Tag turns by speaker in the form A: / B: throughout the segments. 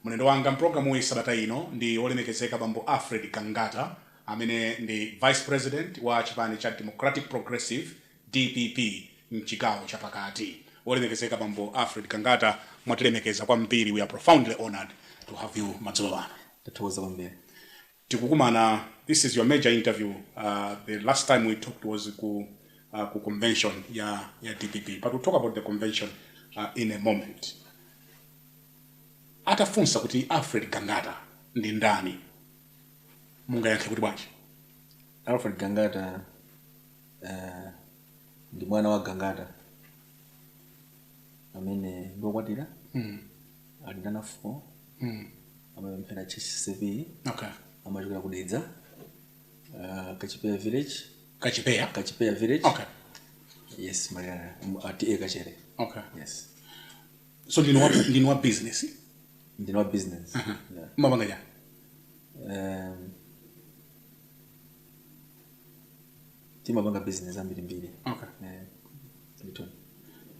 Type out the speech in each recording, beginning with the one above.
A: Mulendo wanga mprogramu hii sabata ino ndi olemekezeka bambo Alfred Gangata amene ndi Vice President wa chipani cha Democratic Progressive DPP mchigawo cha pakati. Olemekezeka bambo Alfred Gangata mwatilemekeza kwambiri. We are profoundly honored to have you madzulo. Tikukumana, this is your major interview. The last time we talked was ku convention ya DPP, but we'll talk about the convention in a moment. Atafunsa kuti Alfred Gangata ndi ndani, mungayankhe kuti bwanji?
B: Alfred Gangata ndi mwana wa Gangata amene ndokwatira ali ndi ana 4 amapemphera CCV.
A: Okay.
B: Amachokera kudedza Kachipeya village. Kachipeya village.
A: Okay.
B: Yes, Maria ati Kachere.
A: Okay.
B: Yes.
A: So ndino business?
B: Ndino business.
A: Yeah. Mabanga ja?
B: Timabanga business ambiri.
A: Okay.
B: Little.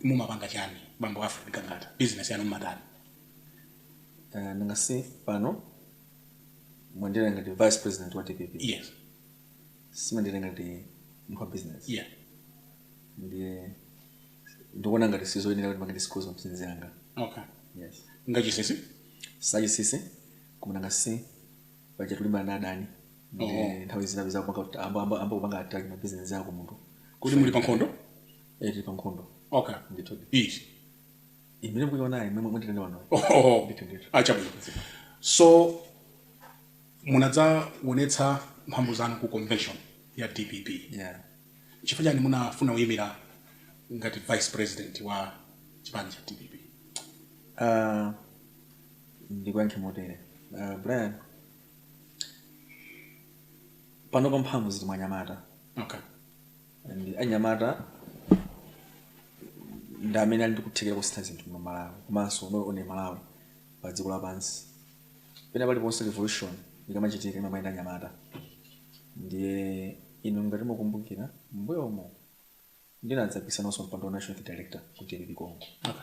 A: Mumabanga chani bambo Alfred Gangata? Business yanu madani?
B: Nangasi pano mwendera ngati Vice President wa DPP.
A: Yes.
B: Simandira ngati mwa business.
A: Yeah.
B: Ndiye ndikuona ngati sizoyenera kuti mangati disclose business yanga.
A: Okay.
B: Yes.
A: Ngaji sisi?
B: Saji sisi kumana ngasi baje tulimba na dani. Nthawi zina biza kupanga amba kupanga attack na business yako muntu.
A: Kuti muli pankhondo?
B: Tili pankhondo.
A: Okay.
B: Nditodi.
A: Easy.
B: Imene kuiona imene mwendera wano. Nditodi.
A: Acha bwino. So munadza wonetsa mphamvu zanu ku convention ya DPP.
B: Yeah.
A: Chifukwa chani munafuna uyimira ngati Vice President wa chipani cha DPP?
B: Ndikuyankhe motere. Brian, pano pa mphamvu zili mwa Anyamata.
A: Okay.
B: And Anyamata ndi amene ali ndikuthekera kusintha zinthu mu Malawi komanso one Malawi pa dziko lapansi. Pena paliponse revolution ikamachitika imayenda Anyamata. Ndiye ino ngati mukumbukira mbuyomo ndinadzapisa nonso mpando wa National Director kuti DPP Congo.
A: Okay.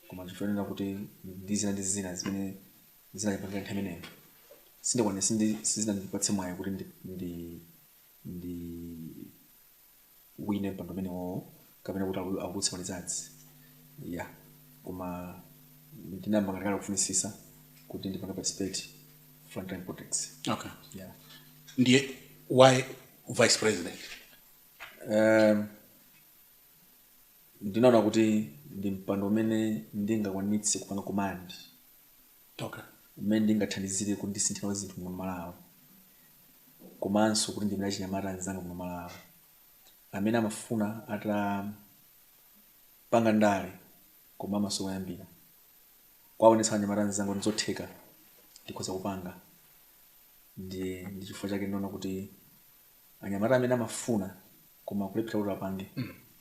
B: Koma chifanira kuti ndizina zimene zinachipangika nthawi imeneyo sindikwane sizina ndipatse mwayi kuti ndi wine mpando umenewo kapena kuti akutse malizadzi. Yeah. Koma ndinamba ngati kufunisisa kuti ndipanga participate frontline politics.
A: Okay.
B: Yeah.
A: Ndiye why Vice President?
B: Ndinaona kuti ndi mpando umene ndingakwanitse kupanga command.
A: Okay.
B: Umene ndingathandizire kuti ndisinthire zinthu mu Malawi. Komanso kuti ndimira Anyamata anzanga mu Malawi amene amafuna panga ndale koma amasowa yambira. Kwaonetsa Anyamata anzanga ndizotheka ndikhoza kupanga. Ndi chifukwa chake ndinaona kuti Anyamata amene amafuna koma kulephera kuti apange.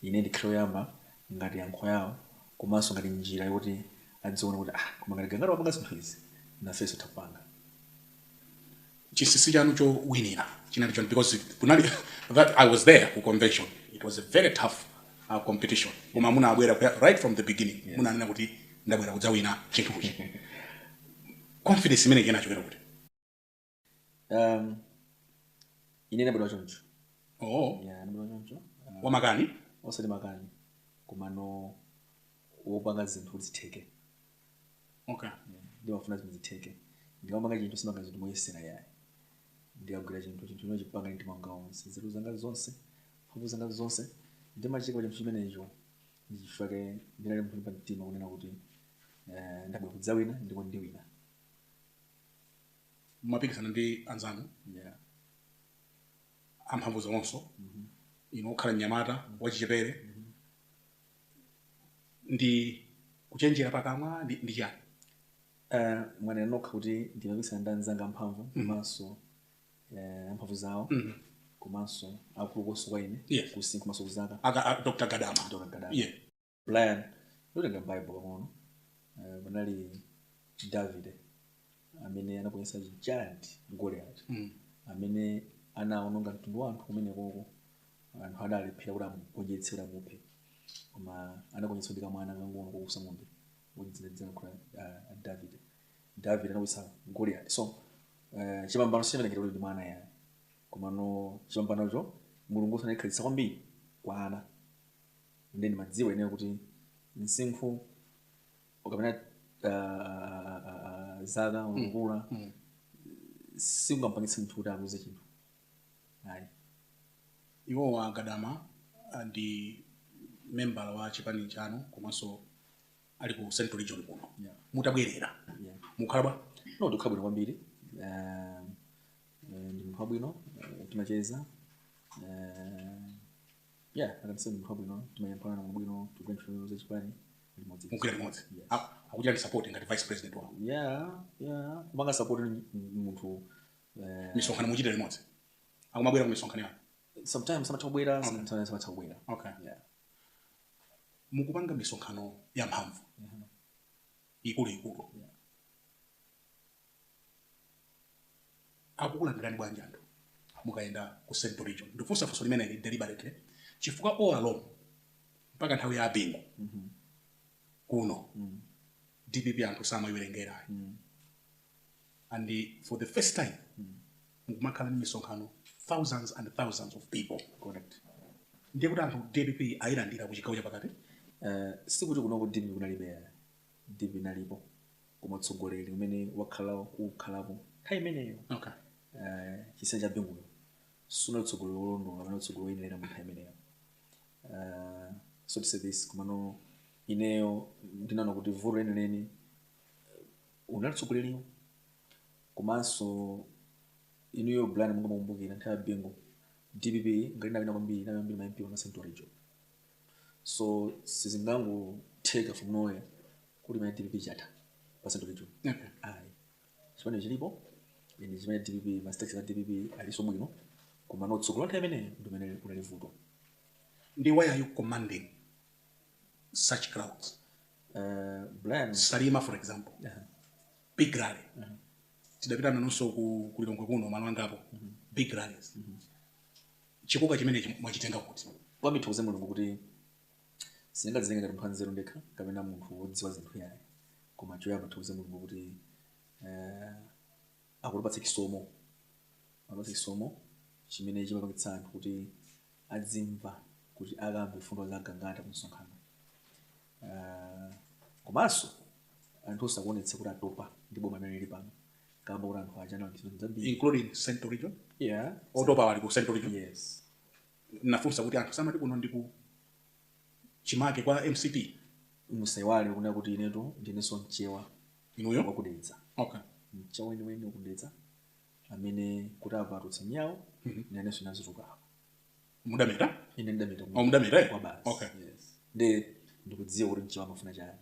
B: Ine ndikhala yamba ngati yankho yawo komanso ngati njira yoti adziona kuti koma ngati Gangata wapanga zinthu izi nafenso tapanga.
A: Chisisi chanu chowinira chinali chon because that I was there ku convention. It was a very tough competition. Koma muna abwera right from the beginning. Yes. Muna nena kuti ndabwera kudzawina chinthuchi. Confidence imene kena chokera kuti?
B: Ine ndabwera choncho.
A: Oh.
B: Yeah, ndabwera choncho.
A: Wamakani?
B: Osati makani. Koma no wopanga zinthu zitheke.
A: Okay.
B: Ndimafuna zinthu zitheke. Ndikapanga chinthu simanga zinthu moyesera yayi. Ndiyagwira chinthu chinochipanga ndi mwanga wonse. Nzeru zanga zonse, mphamvu zanga zonse. Ndimachika chinthu chimenecho. Ndifake ndinali munthu pa mtima kunena kuti ndabwera kudzawina ndipo ndiwina.
A: Mumapikisana ndi anzanu?
B: Yeah.
A: Amphamvu zonso. Inokhala Anyamata wachichepere. Ndi kuchenjera pakamwa ndi chani? Mwana
B: nokha kuti ndimapikisana ndi anzanga amphamvu komanso amphamvu zawo komanso akulu koso kwa ine kusinkhu komanso kuzaka
A: Dr. Gadama. Yeah.
B: Brian lotenga Bible pang'ono panali David amene anaponyesa giant Goliath amene anaononga mtundu wa anthu kumene koko anthu adalephera kuti amugonjetsera muphe koma anakonyetsa ndi kamwana kang'ono kokusa ng'ombe wodzina kwa David David anawisa Goliath. So chipambano simenekera kuti mwana ya komano chipambanocho mulungu sanakhalisa kwambiri kwa ana ndi madziwa ene kuti msinkhu ukamena zaka unakula singampangitse munthu kuti aluze chinthu ayi.
A: Iwo wa Gadama ndi member wa chipani chanu komanso ali ku Central Region kuno. Mutabwerera mukhalaba
B: no tikhabwino kwambiri ndi mukhabwino timacheza akanisema mukhabwino timayempana na mukhabwino tukwenthuza chipani limodzi
A: mukira limodzi akuja support ngati vice president wao
B: manga support munthu
A: misonkhano muchite limodzi akumabwera ku misonkhano yao
B: sometimes samathabwera sometimes samathabwera.
A: Okay. Mukupanga misonkhano ya mphamvu ikulu akukulandirani bwanji anthu mukaenda ku Central Region ndifunsa funso limene ni deliberately chifukwa all along mpaka nthawi ya abingu kuno DPP anthu samayiwerengera and for the first time mukumakhala ni misonkhano thousands and thousands of people.
B: Correct.
A: Ndiye kuti anthu DPP ayilandira kuchigawo chapakati
B: sikuti kuno ku DPP kunalibe DPP nalipo koma tsogoleri umene wakhalapo nthawi imeneyo chisa cha binguyo suna tsogoleri wolondola kapena tsogoleri woyenera mu nthawi imeneyo. So to say this komano ineyo ndinaona kuti vuto lenileni unali tsogoleriyo komanso inuyo blani munga mukumbukira nthawi ya bingu DPP ngati napita kwambiri napambiri ma MP wa Central Region. So sizingangotheka from nowhere kuti ma DPP chata pa Central Region. Ayi chipani chilipo ine chimene DPP ma stakes a DPP aliso bwino koma no tsogolo nthawi imeneyo ndimene kunali vuto.
A: Ndi why are you commanding such crowds?
B: Blend
A: Salima for example. Big rally. Tidapita nanonso ku Lilongwe kuno malo angapo. Big rallies. Chikoka chimene mwachitenga kuti
B: kwa mithokoze mulungu kuti singadzilenga ngati mphanzero ndekha kapena munthu wodziwa zinthu yaye koma choyamba mithokoze mulungu kuti akutipatsa chisomo chimene chimapangitsa anthu kuti adzimva kuti akambe fundo za Gangata ku msonkhano. Komanso anthu osakuonetsa kuti atopa ndi boma limene lili pano kamba kuti anthu ajana ndizambiri
A: including Central Region. Otopa wali ku Central Region.
B: Yes.
A: Nafunsa kuti anthu samati kuno ndiku chimake kwa MCP
B: musaiwale kuna kuti ineto ndineso mchewa
A: inuyo
B: wakudedza. Mchewa weni wakudedza amene kuti avatutsa nyawo naneso naziruka
A: mudameta
B: ine ndameta
A: mudameta
B: kwa basi. Yes. Ndikudziwa kuti mchewa amafuna chani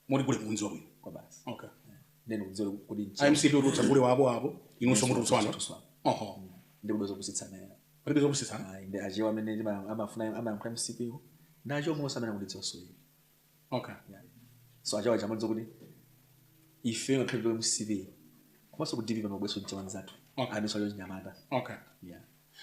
A: muri kule kunzi wabwino
B: kwa basi.
A: Ndikudziwa
B: kuti mchewa
A: MCP urutsa kule wabo inunso murutswana
B: ndikudoza kusitsana ya
A: palibezo kusitsana
B: inde ajewa amene amafuna amankha MCP ndacho mose amene akudidziwa soyi. So ajawa chamadza kuti ife ngakhale MCP komanso ku DPP panobweso mchewa nzathu adiso lyo nyamata.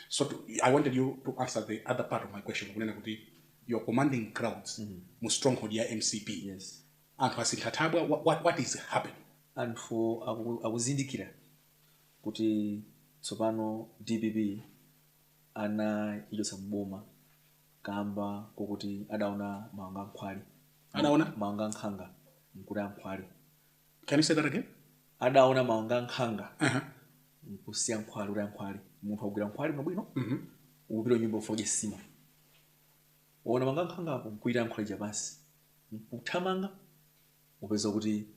A: So I wanted you to answer the other part of my question kunena kuti you're commanding crowds mu stronghold ya MCP.
B: Yes.
A: Anthu asinkhathabwa what is happening?
B: Anthu akuzindikira kuti tsopano DPP ana ijosa mboma kamba kokuti adaona mawanga nkhwali.
A: Adaona
B: mawanga nkhanga mkuda nkhwali.
A: Can you say that again?
B: Adaona mawanga nkhanga mkusiya nkhwali ura nkhwali munthu agwira nkhwali mwabwino upiro nyumba ufoje sima ona mawanga nkhanga apo mkuira nkhwali japasi mkuthamanga upeza kuti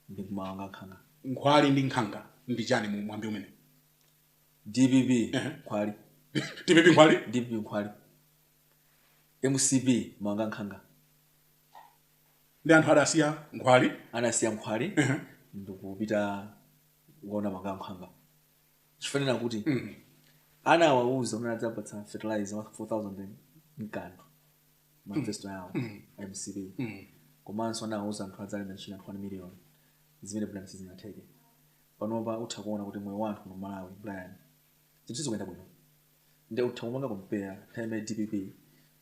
B: ndi mawanga nkhanga.
A: Nkhwali ndi nkhanga ndi chani mu mwambi umene?
B: DPP nkhwali
A: DPP nkhwali
B: DPP nkhwali MCP mawanga nkhanga
A: ndi anthu adasiya nkhwali
B: anasiya nkhwali ndikupita kuona mawanga nkhanga chifanira kuti ana awauza unati apatsa fertilizer 4000 mkandu manifesto yawo MCP komanso anawauza anthu adzalima ntchito 1 million zimene plan sizinatheke panopa utha kuona kuti moyo wa anthu mu Malawi Brian zinthu zikuyenda bwino ndi utha kumanga compare time DPP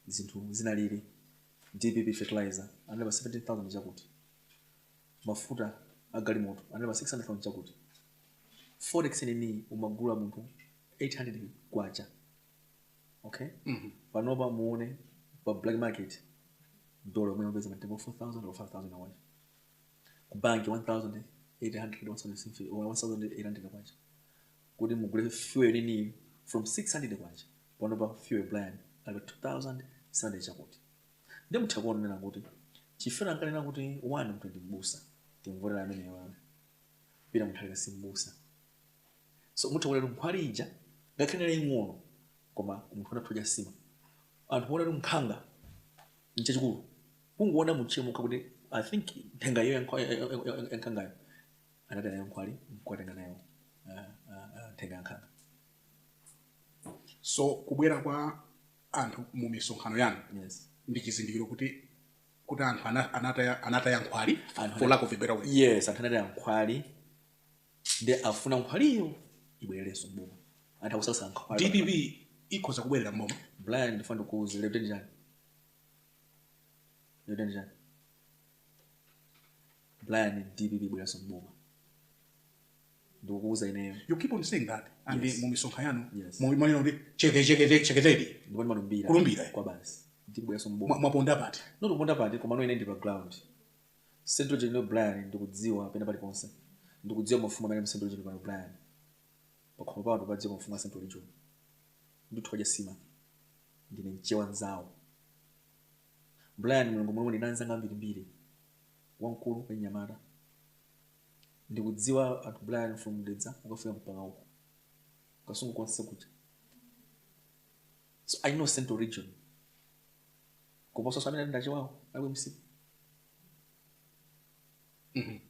B: zinthu zinalili DPP fertilizer analipa 17,000 chakuti mafuta agalimoto analipa 600,000 chakuti forex nini umagula munthu 800 kwacha. Okay? Panopa muone pa black market dollar umene upeza matebo 4,000 or 5,000 kwacha. Kubanki 1,800 1,800 kwacha. Kuti mugule fuel nini from 600 kwacha. Panopa fuel blind alipa 2,700 chakuti. Ndi muthakuona nena kuti chifuna nkanena kuti one mtu ndimbusa timvulera amene yawana pita muthalika simbusa. So mutakulera nkhwalija ngakhenera ing'ono koma munthu anathoja sima anthu ona mkhanga nchachikulu kungoona muchemuka kuti I think thenga iyo yankhangayo anati nayo nkhwali mkwatenga nayo thenga yankhanga.
A: So kubwera kwa anthu mu misonkhano yanu
B: yes
A: ndi chizindikiro kuti anthu anataya nkhwali for lack of a better word.
B: Yes, anthu anataya nkhwali ndi afuna nkhwaliyo ibwererenso mboma anthu akusasa nkhwali.
A: DPP ikhoza kubwerera mboma
B: blind ndifuna ndikuuze lero njani blind DPP ibwererenso mboma ndikuuza ineyo.
A: You keep on saying that and
B: yes.
A: mu misonkhano yanu
B: yes
A: mwana ndi cheketedi
B: ndiponi malumbira
A: kulumbira
B: kwa basi ndibwererenso mboma
A: mwaponda pati
B: no ponda pati koma no ine ndi background central general blind ndikudziwa pena pali konse ndikudziwa mafumu amene central general blind pakhomo pawo padziwa mafumu a central region ndithoja sima ndine mchewa nzawo blind mulungu momwe ndinanza ngambirimbiri wankulu kwa Nyamata ndikudziwa at blind from Ndedza ukafika mpaka uko kasungu konse kuja. So I know central region kuposa samina ndachiwawo aliwe msipu.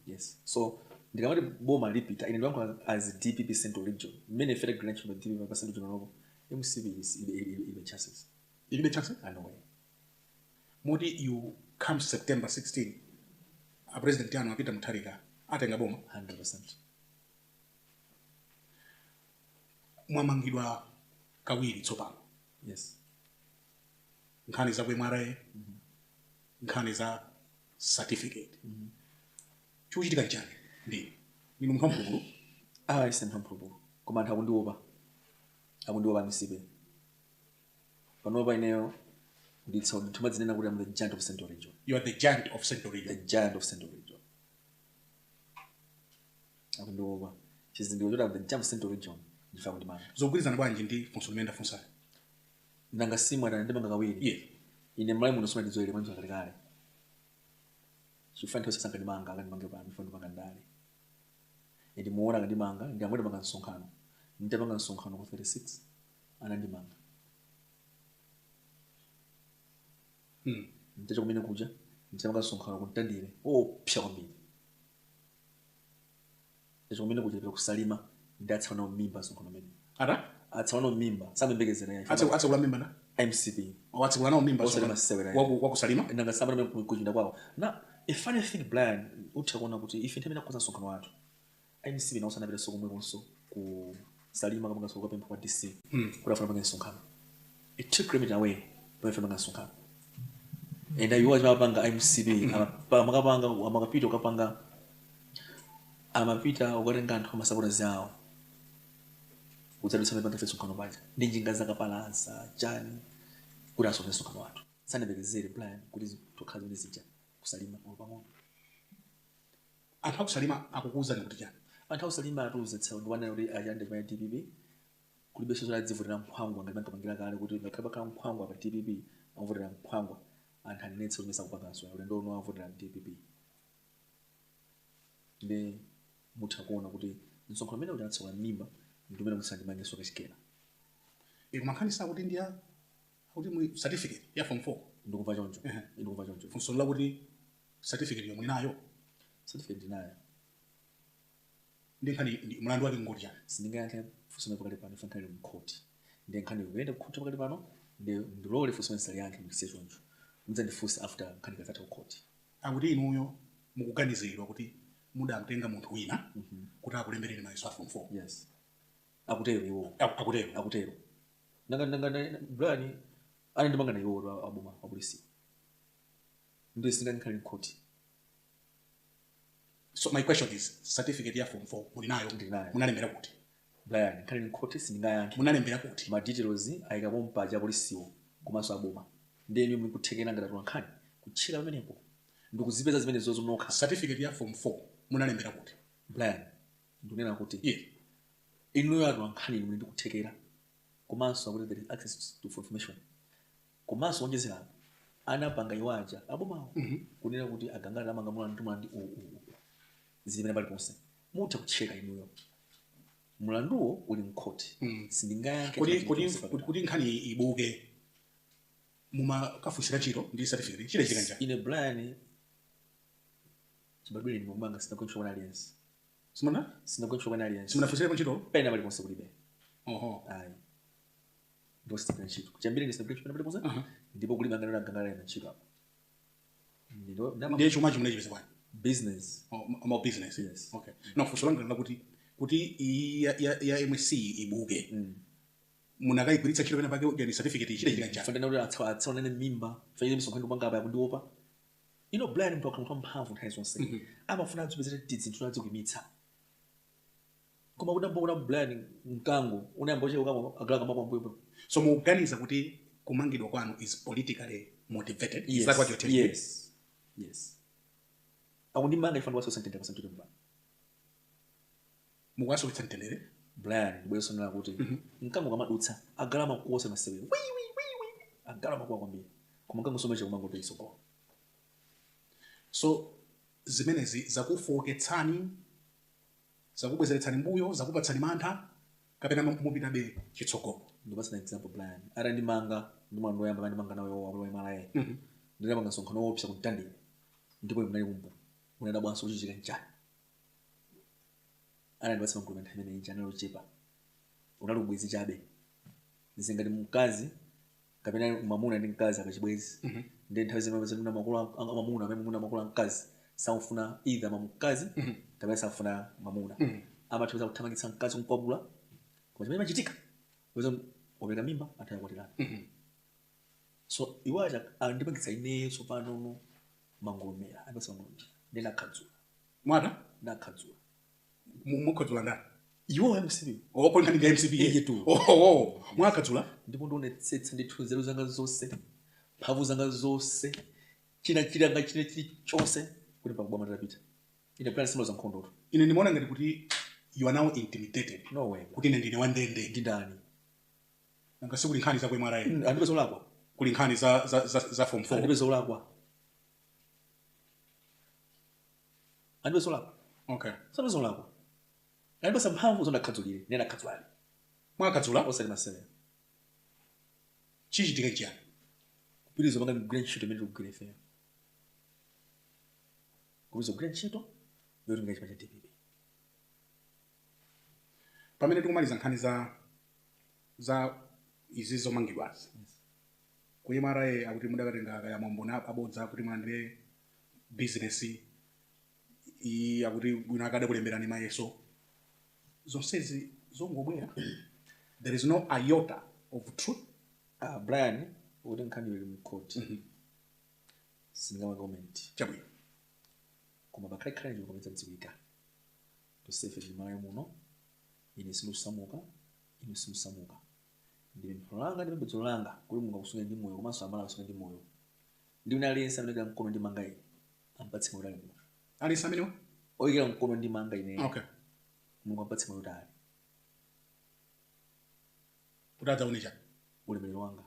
B: Yes, so ndikamati boma lipita ine ndwangu as DPP central region many federal grants from DPP pa central region novo MCB is ibe chances I know way.
A: Modi you come September 16 a president yanu apita mutharika atenga boma
B: 100%.
A: Mwamangidwa kawiri tsopano.
B: Yes.
A: Nkhani za kwemara nkhani za certificate. Chuchitika njani ndi ninu mkampulu
B: ise mkampulu koma anthu akundiopa misipe panopa ineyo ndithumadzinena kuti I'm the giant of central region.
A: You are the giant of central region.
B: The giant of central region. Akundiopa chizindikiro choti I'm the giant of central region ndifa kuti manga
A: zogwirizana bwanji ndi funso limene ndafunsa
B: nanga simu atana ndimanga kawiri.
A: Yes.
B: Ine mlayi muno soma ndizoele mwanzo kalekale chifani thosa sanga ndimanga akandimange pa mifano panga ndale ndi muona ngandimanga ndi amwete manga nsonkhano nditapanga nsonkhano ku 36 anandimanga nditacho kumene kuja nditapanga nsonkhano ku Ndandile psha kwambiri nditacho kumene kuja kusalima ndatsaona mimba nsonkhano mene atsaona mimba samembekezera yayi
A: atsakula mimba na
B: MCP
A: atsakula nawo mimba wakusalima
B: nanga samana kuchinda kwawo na a funny thing blind utakuona kuti ife ntemena kuza nsonkhano wathu MCP na usana bila sokomwe konso ku salima kama ngaso kwa pempo kwa DC kula fana nsonkhano it took me away by fana nsonkhano and I was mapanga MCP makapanga amakapita ukapanga amapita ukatenga anthu amasabona zawo udzadutsa mepanga nsonkhano baja ndi njinga zakapalasa chani kuti asonge nsonkhano wathu sanebekezere blind kuti tokhaza ndizija kusalima pang'ono.
A: Anthu akusalima akukuza kuti chani
B: anthu akusalima atuze tsawo ndiwana kuti ayande pa DPP kulibe sozo ladzivutira mphwangwa ngati bankapangira kale kuti ngakhale bakhala mphwangwa pa DPP amvutira mphwangwa anthu anenetse kumesa kupanganso ulendo ono avutira DPP ndi mutha kuona kuti nsonkhano mene kuti atsawa mimba ndimene musandimanyeso kachikena
A: ikumakhanisa kuti ndiya kuti mu certificate ya form 4
B: ndikuva choncho
A: funso la kuti certificate yomwe nayo
B: certificate ndinayo
A: ndi mlandu wake ngoti chani
B: sindingayankhe funso pakati pano fankhale mkhoti ndi nkhani kuyenda kukhoti pakati pano ndilole funso nsali yankhe mkisiye choncho mdzandifunse after nkhani kazatha kukhoti
A: akuti inuyo mukuganiziridwa kuti mudamtenga munthu wina kuti akulemberere mayeso a form 4
B: yes akutero iwo akutero nanga brani ani ndimanga na iwo abuma apolisi ndi singa nkhali mkhoti
A: So my question is, certificate ya form 4 mulinayo?
B: Ndinayo.
A: Munalembera kuti?
B: Brian, kali nkoti sindingayankhe.
A: Munalembera kuti?
B: Ma details ayikapo mpaja polisiwo komanso aboma. Ndeni mikuthekena ngati nkhani kutchira pamenepo. Ndikuzipeza zimene zozunokha.
A: Certificate ya form 4 munalembera kuti?
B: Brian, ndinena kuti.
A: Yeah.
B: Inu yatu nkhani inu ndikuthekera. Komanso akuti there is access to information. Komanso onjezera anapanga iwaja abomawo kunena kuti Agangata amanga mulandu ndi zimene pali ponse mutha kucheka inuyo mulanduwo uli mkhoti sindingayankhe
A: kuti nkhani ibuke mumakafunsira chiro ndi certificate chile chikanja
B: ine Brian chibadwire ndi mumanga sinakwemsha kwa alliance sinakwemsha kwa alliance
A: simunafunsire kwa chiro
B: pena pali ponse kulibe
A: ayi
B: ndo sitapena chito kuchambire ndi sinakwemsha pena pali ponse ndipo kuli mangana Agangata na chiro apo
A: ndiye chuma chimene chipese kwani
B: business
A: about business.
B: Yes.
A: Okay. No, for so long kuti ya MSc ibuke. Munakayipitsa chiro pena pake ugani certificate chile chikanja.
B: Fanda na atsaona ne mimba, fanyile misonkhano banga apa kundiopa. Brian mtu akampa mphamvu nthawi zonse. Amafuna adzipezera tidzi tunadzo kumitsa. Koma kudambona Brian mkango, unayamba uche ukamo agala kama kwambuyo.
A: So muganiza kuti kumangidwa kwanu is politically motivated.
B: Yes.
A: Is that what you're telling me?
B: Yes. Akundi manga ifanda waso sentende kwa santude mbana.
A: Mugwaso witentendere?
B: Brian, bweso nala kuti. Nkango kama utsa, agala makuosa na sewe. Agala makuwa kwambia. Kumangango someche kumango to isoko.
A: So, zimenezi zakufoketsani, zakubwezeretsani mbuyo, zakupatsani mantha, kapena mupitabe chitsogolo.
B: Ndibasa na example Brian. Ara ndi manga, ndimwana ndoyamba kandi manga nawe wa malaye. Ndira manga sonkhano wopsa kutandire. Ndipo mnali kumbu. Unenda bwanso uchichika njani. Ana ndibasa mkulumenta himene njani lochepa. Unalubwizi chabe. Nisingati mkazi, kapena mamuna ndi mkazi akachibwezi. Ndi nthawi zimene muna makula mamuna amene muna makula mkazi. Samfuna either mamkazi, kapena samfuna mamuna. Amathiweza kuthamangitsa mkazi kumkwapula. Koma chimene machitika. Kuweza obeka mimba ataya kwatirana. So iwaja andipangitsa ine sopano mangomera abasa mangomera ndena khadzula
A: mwana
B: nakhadzula
A: mukhadzula ndani
B: iwo MCB
A: ko nkhani nga MCB
B: yetu
A: mwakhadzula
B: ndipo ndonetsetsa ndithu zero zanga zonse mphamvu zanga zonse china chili chonse kuti pakuboma tapita ine plan simo za nkhondo
A: ine ndimaona ngati kuti you are now intimidated
B: no way
A: kuti ine ndine wandende
B: ndindani
A: nanga sikuli nkhani za kwemara ine
B: andibezo lakwa
A: kuli nkhani za form 4
B: andibezo lakwa andibezo lakwa
A: okay
B: sandibezo lakwa andibezo mphamvu zonda khadzulire nena khadzulali
A: mwakhadzula
B: osali masele
A: chichitika chiyani
B: kupirizo banga green sheet imene kugire fe kupirizo green sheet yoti ngachipa cha DPP
A: pamene tikumaliza nkhani za izi zomangidwazi kuyimara akuti mudakatenga kaya mwambona abodza kuti mlandire business akuti bwino akada kulemberani mayeso zonsezi zongobwera there is no iota of truth
B: Brian kuti nkhani ili mkoti singama comment
A: chabwino
B: koma bakhala njiko komeza dziwika to safe limayo muno ine simusamuka ndi mpolanga ndi bezolanga kuli munga kusunga ndi moyo komanso amala kusunga ndi moyo ndi unalensa ndega mkono ndi manga ine ampatse moyo ali moyo
A: ali samene
B: oyikira mkono ndi manga ine
A: okay
B: mungu ampatse moyo dali
A: kutaza unecha
B: ulemerero wanga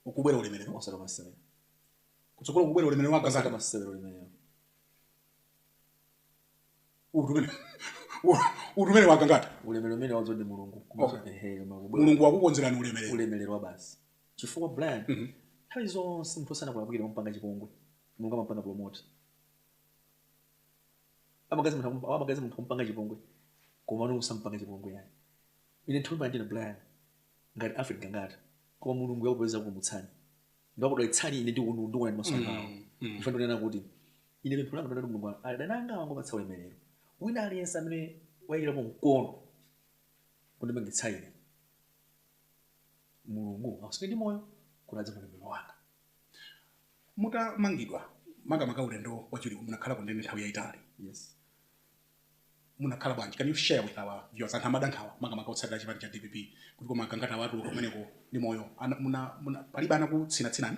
A: ukubwera ulemerero
B: osala masebe
A: kutsokola ukubwera ulemerero wanga
B: osala masebe ulemerero
A: utumene wakangata
B: ulemerero mene wazode mulungu
A: mulungu wakukonzerani
B: ulemerero wa basi chifukwa Brian nthawi zonse munthu osana kulapukira mpanga chipongwe mulungu amapanga promote amagazi munthu mpanga chipongwe koma no usampanga chipongwe yani ine nthawi ndina Brian ngati Alfred Gangata koma mulungu yakupeza kumutsani ndakudalitsani ine ndikuona ndi masomo awo mfano nena kuti ine pempho langa ndati mulungu adananga wangu patsa ulemerero wina aliyense amene wayikira mu mkono kuti mangitsaire mulungu akusunge ndi moyo kuladza ulemerero wanga
A: mutamangidwa makamaka ulendo wachili munakhala kundende nthawi yayitali
B: yes
A: munakhala bwanji? Can you share with our viewers anthu amadandaula makamaka otsatira chipani cha DPP kuti koma Gangata watu kumeneko ndi moyo palibe anakutsinatsina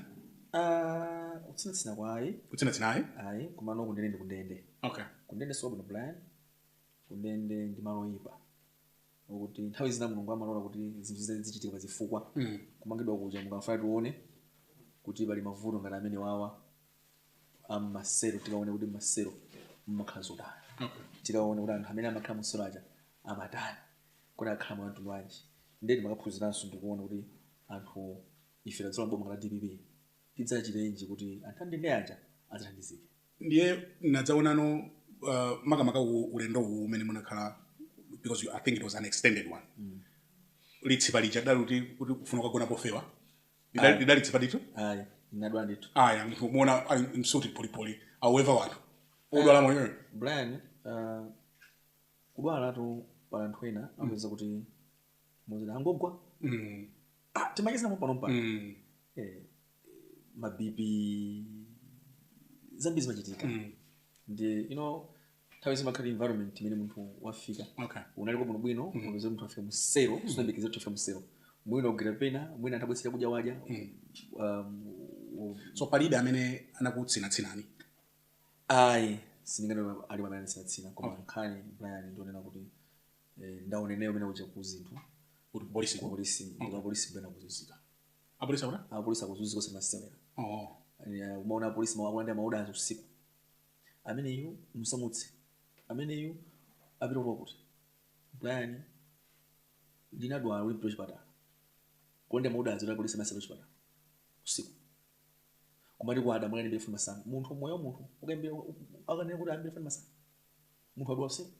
B: Utsinatsina kwayi
A: kutsinatsina
B: ayi kumano kundende kundende
A: okay
B: kundende sobo no plan kundende ndi malo ipa ukuthi nthawi zina mulungu amalola kuti zinthu zichitika pazifukwa kumangidwa kuja mukafuna tione kuti pali mavuto ngati amene wawa amasero tikaone kuti masero mmakhala zodana tikaone kuti anthu amene amakhala musero aja amadana kuti akhala mwa anthu wanji ndeti makaphunziranso ndikuona kuti anthu ife tadzola mboma la DPP tidzachitenji kuti anthu andende aja azithandizike ndiye
A: nadzaonano makamaka ulendo umene munakhala because I think it was an extended one litsipa lija dali kuti kufuna kugona pofewa lidali tsipa ditu
B: ayi inadwa nditu
A: muona msuti polipoli however watu odwala moyo
B: Brian kudwala tu pa anthu ena amweza kuti muzina angogwa timakizina mopanopa mabibi zambi zimachitika ndi nthawi zimakhala environment imene munthu wafika unalipo muno bwino unaweza munthu afika musero sunabekeza kuti afika musero mwina ugera pena mwina atabwesera kudya wadya
A: so palibe amene anakutsinatsina
B: ayi siningano ali amene tsinatsina koma nkhani Brian ndionena kuti ndaoneneyo amene uja kuzinthu
A: kuti
B: polisi bwana kuzizika
A: apolisi
B: akuzuzika semasemera umaona polisi mawanda maudanzo usiku ameneyo musamutse ameneyo apita kuti Brian ndinadwala uli mpiro chipatala konde maudanzo la polisi masema chipatala usiku kumati kwa adamu ngani befuna masana munthu moyo munthu ukembe akanene kuti ambe funa masana munthu adwa usiku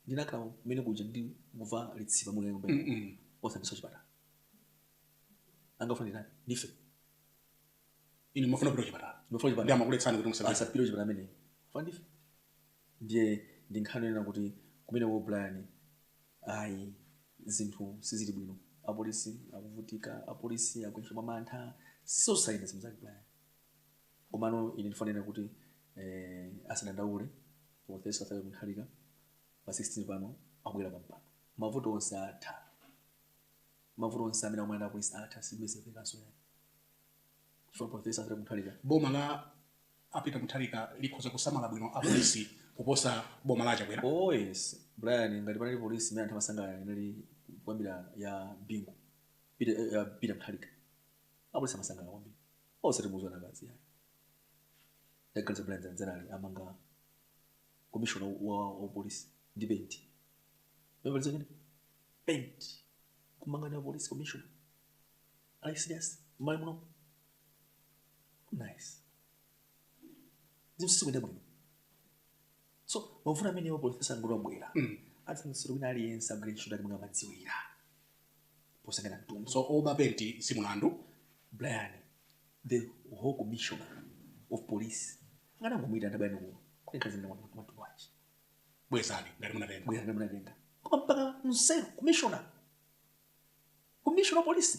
B: ndinakhala mene kuja ndi muva litsipa mwe ngombe osandisa chipatala angafuna ndani ndife ini mafuna piro chipatala ndi amakuletsana kuti musabisa asa piro chipatala mene fandife ndiye ndinkhano kuti kumene wo Brian ayi zinthu sizili bwino apolisi akuvutika apolisi akuisha mamantha so saina zimzaki Brian komano ine ndifanira kuti asanadaule for this after mkhalika pa 16 pano abwera pampa mavuto onse atha mavuto onse amene omwe anapolisi atha sibese pekaso yani for professor after mkhalika boma la apita mkhalika likhoza kusamala bwino apolisi kuposa boma laja bwera oh yes Brian ngati panali polisi mene anthu masangana inali kwambira ya bingu pita mkhalika apolisi masangana kwambira osati muzwa na kazi yani yakaliza Brian zanzanali amanga commissioner wa polisi debate bebaliza ngene paint kumanga na police commissioner I serious mali muno nice zimsiku kwenda bwino so wavuna mene wa police sangolo bwera ati nsiru wina aliyense agre shuda munga madziwira posangana mtundu so oba penti simulandu Brian the whole commissioner of police ngana ngomwita ndabano kwekazi na watu wachi bwezani ngari munatenga koma mpaka msero commissioner of police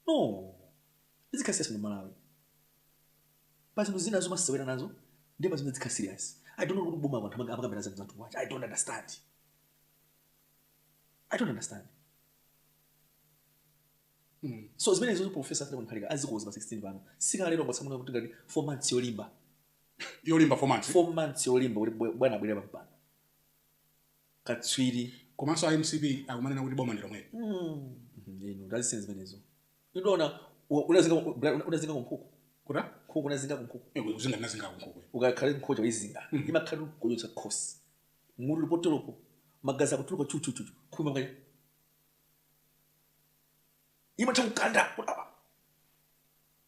B: no izikasi serious Malawi basi nduzina zoma sewera nazo ndipo zimezika serious I don't know kuti boma abantu abakamera za watu wachi I don't understand so zimene izo professor Alfred Gangata azikoza ba 16 bano sika lero ngotsamuna kuti ngati 4 months yolimba 4 months yolimba kuti bwana bwera papa katswiri komanso IMCB akumanena kuti boma ndilo mwene ino ndazisenze zimenezo ndona unazinga kumkhuku kuta khuku unazinga kumkhuku uzinga nazinga kumkhuku ukakhala nkhoja izinga imakhala kujotsa khosi ngulu lipotolopo magaza kutuluka chuchu khuma ngaya imatha ukanda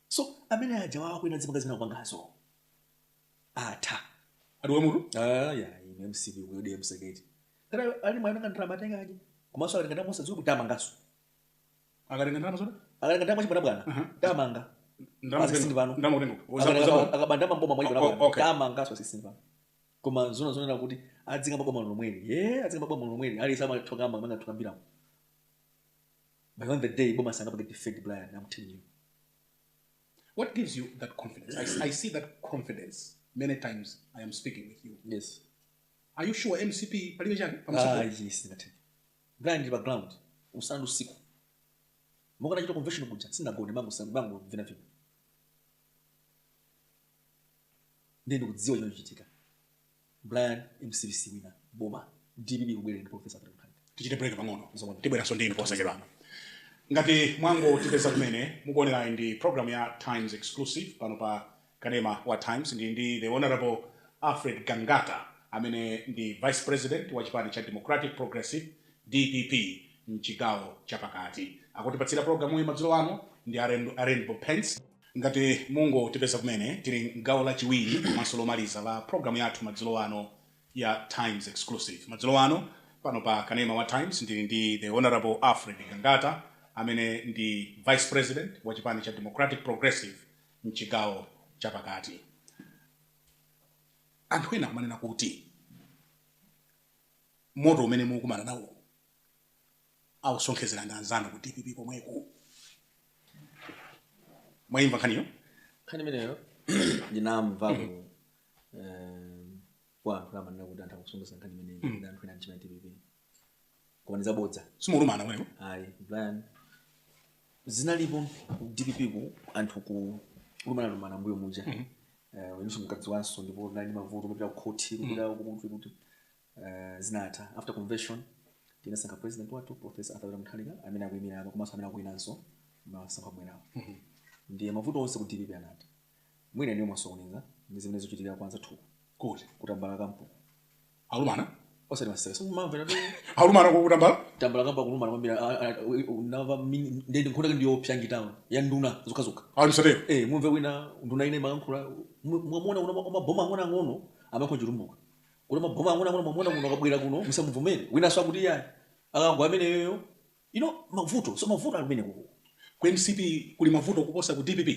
B: so amene ajawa kwena zimagazi na kwangazo atha adiwe mutu ya ine MCB uyode msegeti kana ali mwana ngandira matenga aje kumaso ali nganda musa zuku tamangaso akalenga ndama zoda akalenga ndama chibona bwana tamanga ndama utengo akabanda mamboma mwa ibona tamanga so 16 bwana koma zona na kuti adzinga maboma nomweli adzinga maboma nomweli ali sama thokamba manga thokambira by on the day boma sanga get defend Brian I'm telling you what gives you that confidence I see that confidence many times I am speaking with you yes
A: Are you sure MCP palibe chani
B: yes ndingatheke Brian ndi background usana usiku mokana chito convention kuja sindagone bangu vina vipi ndende kudziwa chino chitika Brian MCPC wina boma DBB kubwera ndi professor Alfred Gangata
A: tichite break pang'ono tibwera so ndini posachedwa ngati mwango tipeza kumene mukuonera ndi program ya Times exclusive pano pa kanema wa Times ndi the honorable Alfred Gangata amene ndi vice president wa chipani cha Democratic Progressive DPP mchigawo chapakati akutipatsira programu iyi madzulo ano ndi Rainbow Pence. Ngati mungo tipeza kumene tili ngawo la chiwiri maso lomaliza la programu yathu madzulo ano ya Times exclusive. Madzulo ano pano pa kanema wa Times ndi the honorable Alfred Gangata amene ndi vice president wa chipani cha Democratic Progressive mchigawo chapakati. Anthu ena amanena kuti moto umene mukumana nawo awusonkhezera ndi anzanu ku DPP pomweku. Mwaimva nkhaniyo?
B: Nkhani imeneyo ndinamva kwa amanena kuti anthu akusonkhezera nkhani imeneyi ndi anthu ena mchipani DPP. Koma ndizabodza.
A: Simulumana mwenewo?
B: Ayi, Brian. Zinalipo DPP ku anthu ku lumana mbuyo muja. Wenuso mkadzi wanso ndipo nali mavuto kupita ku court kuti zinatha after convention tinasankha president watu professor Alfred Gangata amene akuyimira apa komanso amene akuyinanso masankha bwerawo ndiye mavuto onse ku DPP anatha mwina ndiyo mwasokoneza ndi zimene zochitika kwanza thuku
A: kuti
B: kutambala kampo
A: alumana
B: osati masese so mamva ndi
A: alumana ko kutambala
B: tambala kampo kulumana kwambira unava ndende nkhona ndiyo pyangitawo ya nduna zokazoka
A: alisatero
B: mumve wina nduna ine makankhula mwamona una maboma ang'ono ang'ono amakho chirumbuka kuna maboma ang'ono mwamona kuno akabwera kuno musamuvumere wina so akuti yayi akangwa ameneyo mavuto so mavuto alimene kuko
A: ku MCP kuli mavuto kuposa ku DPP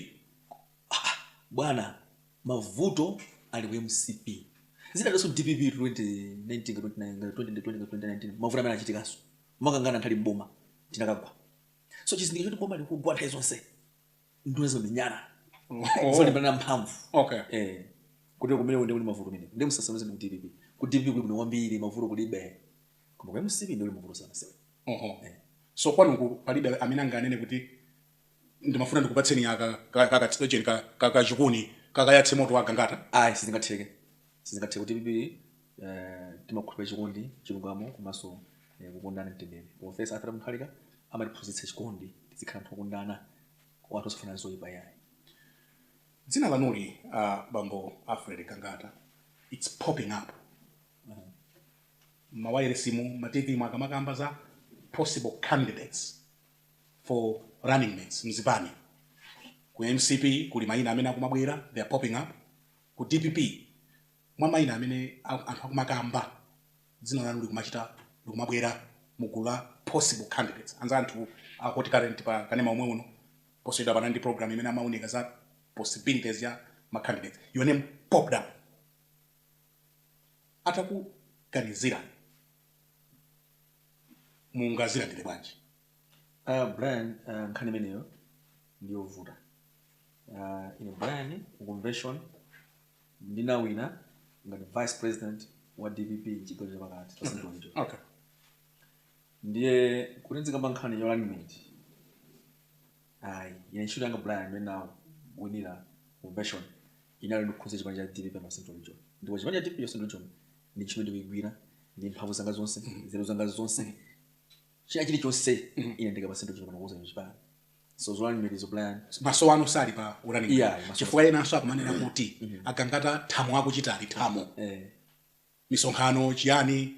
B: bwana mavuto ali ku MCP zinalenso DPP 2019 mavuto amene achitikaso makangana nthali mboma tinakagwa so chizindikiro choti mboma likugwa nthawi zonse ndunzo minyana so limbana mphamvu kuti kumene ndi mavuto mene ndi musasameze ku DPP ku DPP kuli kwambiri mavuto kulibe koma ku MCP ndi mavuto sana sewe
A: so kwanu palibe amene anganene kuti ndimafuna ndikupatseni kaka chikuni kakayatse moto wa Gangata
B: ayi sizingatheke kuti DPP timakhulupirira chikondi chilungamo komanso kukondana mtendere professor Alfred Gangata amatiphunzitsa chikondi tizikhala anthu okondana watu osafuna zoyipa yayi.
A: Dzina lanuli bambo Alfred Gangata, it's popping up. Mawayire simu mativi mwakamagamba za possible candidates for running mates mzipani. Ku MCP kuli maina amene akumabwera, they are popping up. Ku DPP mwa maina amene anthu akumagamba dzina lanuli kumachita likumabwera mugula possible candidates. Anza anthu akoti current pa kanema omwe uno poseda banandi program imene amaunika za possibilities ya ma candidates. Your name popped up. Ataku kanizira mungazira ndile bwanji.
B: Brian nkhani imeneyo ndiyo vuta. In Brian convention ndinawina ngati vice president wa DPP chigawo chapakati.
A: Okay.
B: Ndiye kulinzika bankhani yo alignment. Ine ntchito yanga Brian right now winira convention inali ndikukhuza chipani cha DPP pa Central Region. Ndipo chipani cha DPP pa Central Region ndi chimene ndikuigwira ndi mphamvu zanga zonse, nzeru zanga zonse. Chili chonse ine ndika pa Central Region panokuza chipani. So zo alignment zo Brian.
A: Maso wanu sali pa urani. Chifukwa ena aso akumanena kuti Gangata thamo akuchitali thamo. Misonkhano chiyani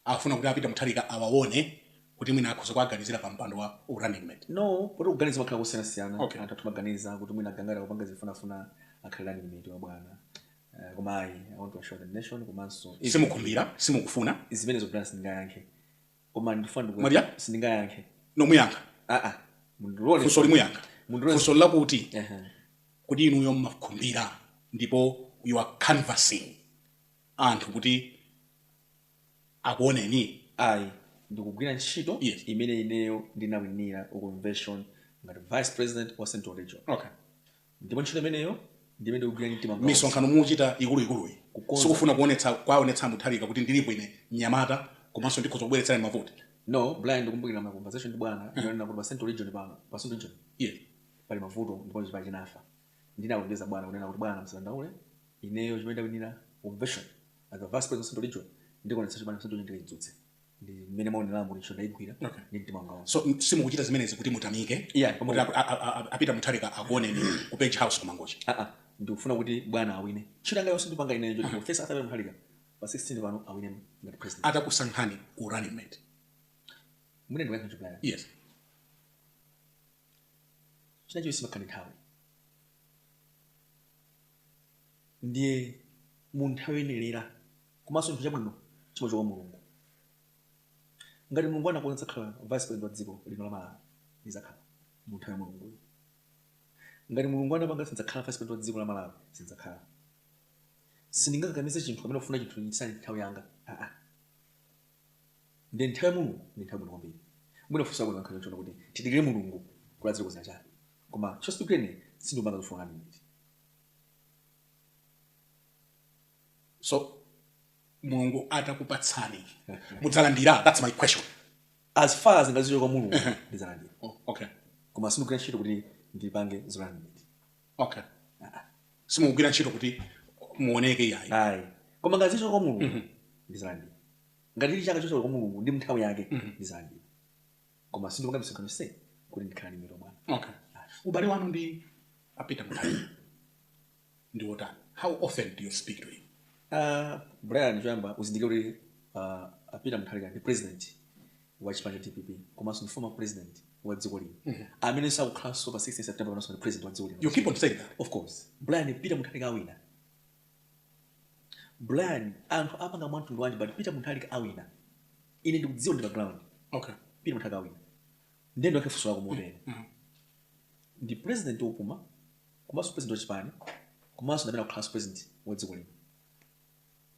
A: afuna kuti apita muthalika awaone kuti mwina akhoza kuaganizira pa mpando wa running mate.
B: No, kuti kuganiza makhala kusiyana-siyana. Anthu atumaganiza kuti mwina Gangata kupanga zifunafuna akhala running mate wa bwana. Koma I want to assure the nation komanso
A: simukhumbira simukufuna
B: zimene zo Brian sindingayankhe. Koma ndifuna
A: Maria
B: sindingayankhe.
A: No muyanga.
B: Mundulole
A: kusoli muyanga. Kusoli lakuti kuti inuyo mmakhumbira ndipo you are canvassing anthu kuti akuoneni.
B: Ndikugwira ntchito imene ineyo ndinawinira convention ngati vice president wa Central Region.
A: Okay.
B: Ndipo ntchito imeneyo ndimene ukugwira mtima wanga
A: misonkhano muchita ikuluikuluyi sikufuna kwaonetsa Mutharika kuti ndilipo ine mnyamata komanso ndikhoza kubweretsana mavuto.
B: No, blind ndikumbukira ma conversation ndi bwana ndinena kuti pa Central Region pa Central Region pali mavuto ndipo chipa chinafa ndinalengeza bwana kunena kuti bwana msandaule ineyo chimene ndakunena convention as a vice president of Central Region ndikonetsa chimene Central Region ndidzutse ndi mmene maonera mu ncho ndaigwira ndi mtima wanga.
A: So simukuchita zimenezi kuti mutamike kuti apita Mutharika akuoneni ku Page House kumangochi.
B: Ndikufuna kuti bwana awine chitanga yonse ndipanga ineyo ndipo first after Mutharika pa 16 pano awine ngati president
A: atakusankhani ku running mate.
B: Mune ndiweka chiplan.
A: Yes.
B: Chinacho isimakani nthawi ndiye munthawi yenelera komanso nthu chabwino chimo chokwa Mulungu ngati Mulungu anakuonetsa khala vice president wa dziko lino la Malawi lizakhala munthawi ya Mulungu. Ngati Mulungu anapanga sindzakhala vice president wa dziko la Malawi sindzakhala. Sindingakakamize chinthu pamene ufuna chinthu chisali nthawi yanga. Ndi nthawi ya Mulungu ndi nthawi bwino kwambiri. Mwina fusa kuti nkhani chona kuti tidikire Mulungu kulazira kuzina chake. Koma chostukene sindumanga kufuna nini.
A: So Mulungu atakupatsani mudzalandira. That's my question.
B: As far as ngazicho kwa Mulungu ndizalandira.
A: Okay.
B: Koma sindikugwira ntchito kuti ndipange zolandira.
A: Okay. Simukugwira ntchito kuti muoneke yayi.
B: Ayi. Koma ngazicho kwa Mulungu ndizalandira. Ngati chaka chocho kwa Mulungu ndi nthawi yake ndizalandira. Koma sindikupanga misonkhano se kuti ndikhala ndi miro bwana.
A: Okay. Ubale wanu ndi apita Mutharika ndi wotani? How often do you speak to him?
B: Brian Jamba uzindikira kuti apita Mutharika ndi president wa chipani DPP komanso ndi former president wa dziko lino amene sakukhala so pa 16 September komanso ndi president wa dziko lino.
A: You keep on saying that.
B: Of course. Brian Peter Mutharika awina. Brian anthu apanga mwantundu wanji but Peter Mutharika awina. Ine ndikudziwa ndi background.
A: Okay.
B: Peter Mutharika awina. Ndendo akafuso wako modele. Ndi president opuma komanso president wa chipani komanso ndamene class president wa dziko lino.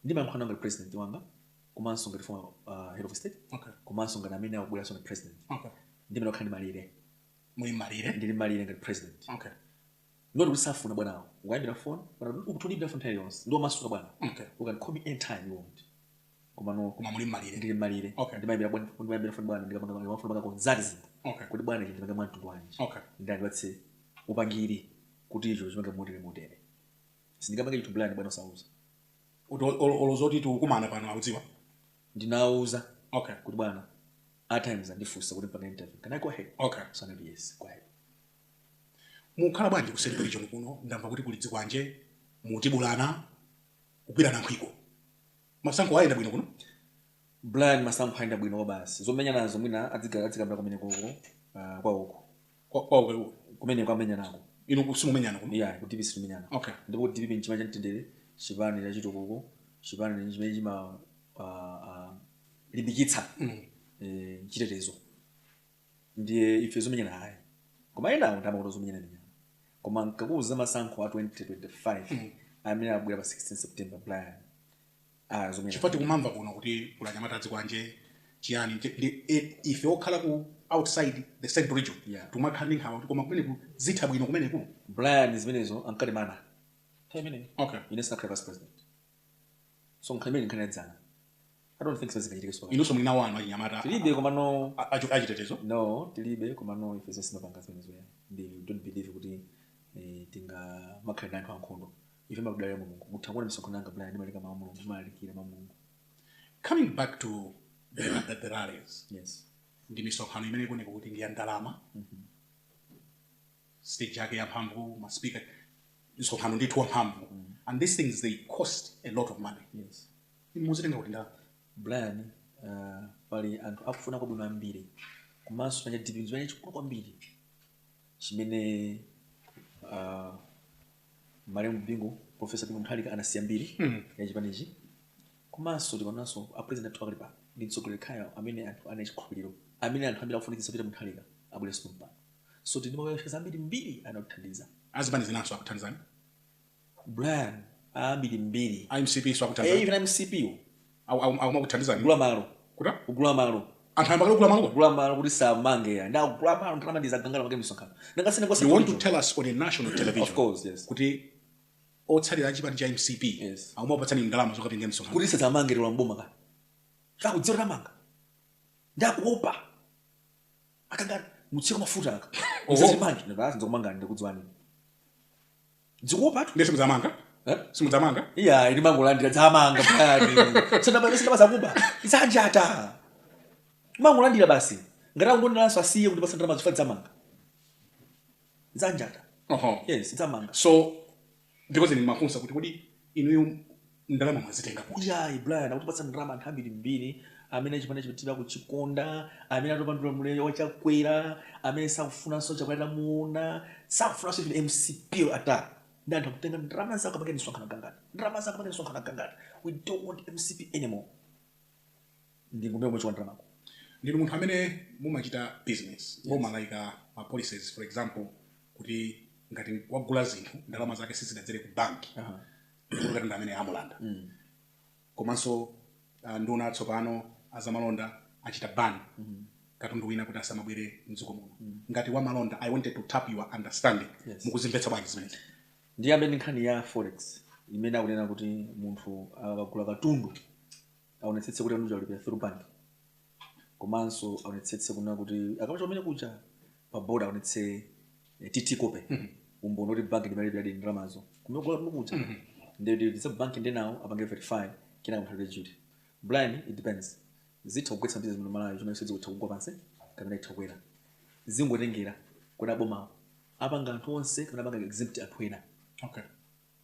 B: Ndima mkhana ngati president wanga komanso ngati former head of state.
A: Okay.
B: Komanso ngati amene akubwera so ngati president.
A: Okay.
B: Ndimene okhandi malire.
A: Muli malire?
B: Ndili malire ngati president.
A: Okay.
B: Nodi usafuna bwana wayambira phone bwana ukutulibira phone tayons ndo masuka bwana.
A: Okay.
B: You can call me anytime you want. Koma
A: muli malire.
B: Ndili malire.
A: Okay.
B: Ndimayambira phone bwana ndikapanga mafuna baka konzati zinthu.
A: Okay.
B: Kuti bwana chinthu ngama mtundu wanji.
A: Okay.
B: Ndani watse upangiri kuti icho chimanga modele. Sindikapanga chinthu blind bwana sauza.
A: Olozoti tukumana pano akudziwa.
B: Ndinauza.
A: Okay.
B: Kuti bwana at times andifusa kuti mpanga interview. Can I go ahead?
A: Okay.
B: So I yes, go ahead.
A: Mukhala bwanji ku Central Region kuno ndamva kuti kuli dzikwanje mutibulana kupirana nkhwiko. Masankho ayenda bwino kuno?
B: Blind masankho ayenda bwino basi. Zomenya nazo mwina adzikambira kumene koko kwa uko.
A: Kwa
B: kumene kwamenya nako.
A: Ino kusimumenyana kuno?
B: Yeah, kuti bisimenyana.
A: Okay.
B: Ndipo DPP nchima cha Ndili chipani cha chito koko. Chipani ni chimene chima libikitsa chitetezo. Ndiye ife zomenyana hayi. Koma ena ndama kuti zomenyana ndi. Koma nkakuza masankho a 2025 amene abwera pa 16 September plan zomenyana.
A: Chifati kumamva kuno kuti kulanyamata dzikwanje chiyani ife okhala ku outside the Central Region. Tumakhala ndi nkhawa koma kumene ku zitha bwino kumene ku.
B: Plan zimenezo ankati mana. Temene.
A: Okay.
B: Inesa vice president. So nkamene nkanadzana. I don't think so zikachitike so.
A: Inoso mwina wanu anyamata.
B: Tilibe koma no
A: achitetezo?
B: No, tilibe koma no ife sinapanga zimenezo ya. Ndi don't believe kuti tinga makhala anthu ankhondo. Ife makudalira Mulungu. Muthangona misonkhano yanga plan ndimalika mwa Mulungu, ndimalikira mwa Mulungu.
A: Coming back to the rallies.
B: Yes.
A: Ndi misonkhano imene ikuoneka kuti ndi ya ndalama. Stage yake ya mphamvu, ma speaker. Misonkhano ndithu mphamvu. And these things they cost a lot of money.
B: Yes.
A: Muzitenga kuti ndalama.
B: Brian pali anthu akufuna kwabwino ambiri komanso panja DPP zimene chikulu kwambiri chimene Mariam Bingo Professor Bingo Mutharika anasiya mbiri ya chipanichi komanso tikonanso a president athu akalipa ndi mtsogoleri khaya amene anthu ana chikhulupiriro amene anthu ambiri akufunikisa Peter Mutharika abwereso mpano so tindimakaesha zambiri mbiri anakuthandiza
A: azipani zinanso akuthandizani
B: Brian ambiri mbiri
A: IMCP so akuthandizani
B: even IMCP
A: au makuthandizani
B: kugula malo
A: kuta
B: kugula malo
A: anthu ambakalo kugula malo
B: kuti samange ya nda kugula malo ndalama ndizagangala make misonkhano nangasine kwa
A: you want to tell us on a national television
B: of course yes
A: kuti otsalira chipani cha MCP
B: Yes.
A: akumapatsani ndalama zokapinga msonkhano
B: kuti sadzamangira mboma ka chakudzera tamanga ndakuopa akanga mutsiko mafuta aka uzazimangi ndabasa ndokumanga ndikudzwani dzikuopa tu
A: ndese muzamanga simudzamanga
B: iya ili mango landira dzamanga pali sadabasa bazakuba isanjata mango landira basi ngara ngondanso asiye kuti basandira mazufa dzamanga zanjata yes dzamanga
A: so because ni mafunsa kuti kodi inu ndalama mwazitenga kuti
B: iya Brian kuti pasana ndalama nthambi mbiri amene chipande chipitira kuchikonda amene atopandula muleyo wachakwera amene sakufuna so chakwera muona sakufuna so MCP ata ndanthu kutenga ndalama zako kapake nisonkhana Gangata ndalama zako kapake nisonkhana Gangata we don't want MCP anymore ndingumbe mwe chondra mako
A: ndinu munthu amene mumachita business mumalayika ma policies for example kuti ngati wagula zinthu ndalama zake sizidadzere ku bank ngati ndamene amulanda komanso nduna tsopano azamalonda achita ban katundu wina kuti asamabwere mdziko muno ngati wa malonda I wanted to tap your understanding mukuzimvetsa bwanji zimene
B: ndiyambe nkhani ya forex imene akunena kuti munthu akagula katundu aonetsetse kuti anuja ulipira through bank komanso aonetsetse kuna kuti akapacha pamene kucha pa board aonetse TT kope umbono kuti bank ndimalipira ndi ndalamazo kumegula kucha ndede disa bank ndenawo apange verify kina muthu register blind it depends zitha kugwetsa mbizo muno malayo chomwe sizo kutha kugwa pansi kapena itakwera zingotengera kuna boma apanga anthu onse kapena apanga exempt anthu ena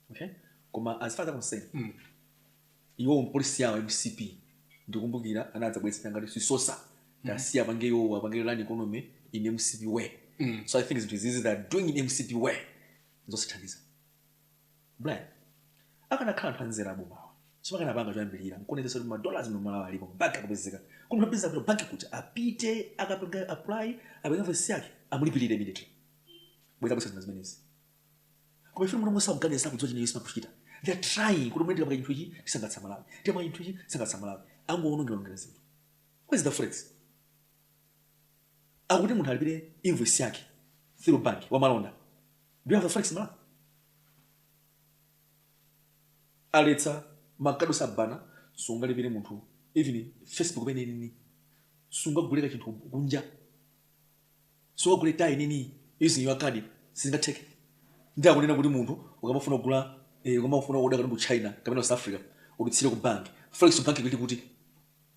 B: okay koma as far as I'm saying iwo policy yawo MCP ndikumbukira anadza bwetsa ngati sisosa tasiya apangeyo apange land economy in MCP way so I think it's diseases that are doing in MCP way zosithandiza blind akanakhala nthanzera abomawa chimaka napanga choyambirira nkonetesa kuti $dollars nomalawa alipo bank akapezeka kuti mapeza kuti bank kuti apite akapanga apply apanga voice yake amulipirire immediately bweza kusema zimenezi kwa hivyo mwana mugane sa kuzoja Yesu makushita they are trying kuti mwende kapanga chinthu chisangatsa malawi tema chinthu chisangatsa malawi angoonongera zinthu where's the forex akuti munthu alipire invoice yake through bank wa malonda do you have the forex malawi aletsa makado sabana sungalipire munthu even Facebook pene nini sungaguleka chinthu kunja sungaguleta nini using your card singatheke ndakunena kuti munthu ukamafuna kugula ukamafuna order kuti mu China kapena South Africa uditsire ku bank forex bank kuti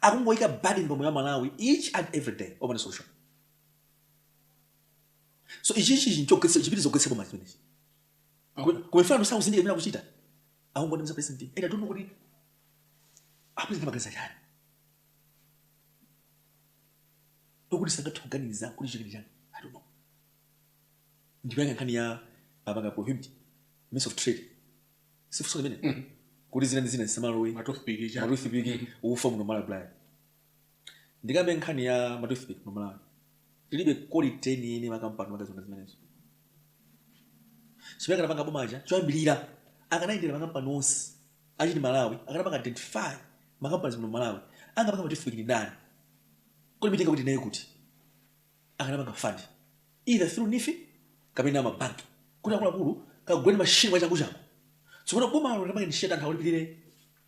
B: akungoyika burden pomwe ya Malawi each and every day over social so ichichi chinchokese chipitizo kugesa kwa machine kumefana sawu zindike mina kuchita ahongoni mza president enda don't know kuti apulizina magazeti chani ukuthi sangathuganiza kuti chikili chani I don't know ndipanga nkhani ya abanga prohibit means of trade sifuso mene kuti zina samalowe matoothpick ufa muno mala blind ndikambe nkhani ya matoothpick no mala ilibe quality ni makampani magazona zimenezo sibeka napanga bomaja choyambilira akanaendera makampani onse achiti Malawi akanapanga identify makampani muno Malawi angapanga matoothpick ni ndani kodi mitenga kuti naye kuti akanapanga fund either through NIFI kapena mabanki kuti akulu kagwene machine wachangu changu so kuna boma unapanga ni sheda nthawi lipirire